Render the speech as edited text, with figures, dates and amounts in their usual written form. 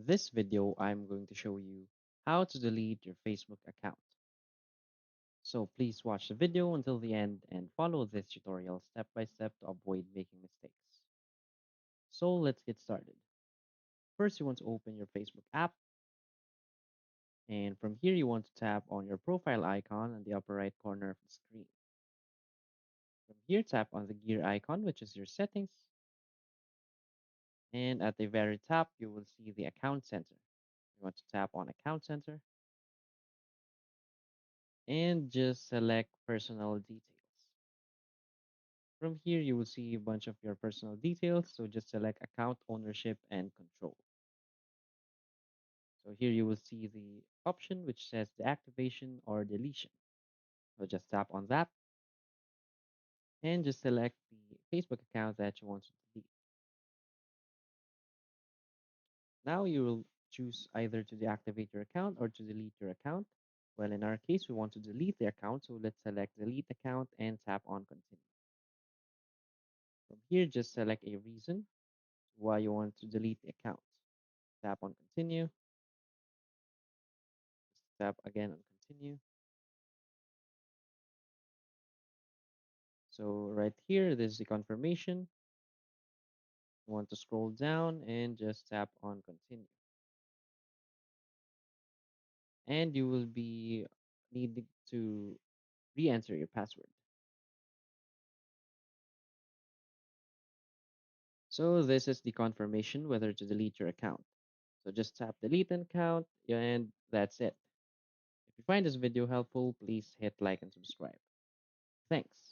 This video, I'm going to show you how to delete your Facebook account. So please watch the video until the end and follow this tutorial step by step to avoid making mistakes. So let's get started. First, you want to open your Facebook app, and from here, you want to tap on your profile icon on the upper right corner of the screen. From here, tap on the gear icon, which is your settings, and at the very top, you will see the account center. You want to tap on account center and just select personal details. From here, you will see a bunch of your personal details. So just select account ownership and control. So here you will see the option which says deactivation or deletion. So just tap on that and just select the Facebook account that you want to delete. Now you will choose either to deactivate your account or to delete your account. Well, in our case, we want to delete the account. So let's select delete account and tap on continue. From here, just select a reason why you want to delete the account. Tap on continue. Tap again on continue. So right here, this is the confirmation. You want to scroll down and just tap on continue. And you will be needing to re-enter your password. So this is the confirmation whether to delete your account. So just tap delete an account and that's it. If you find this video helpful, please hit like and subscribe. Thanks.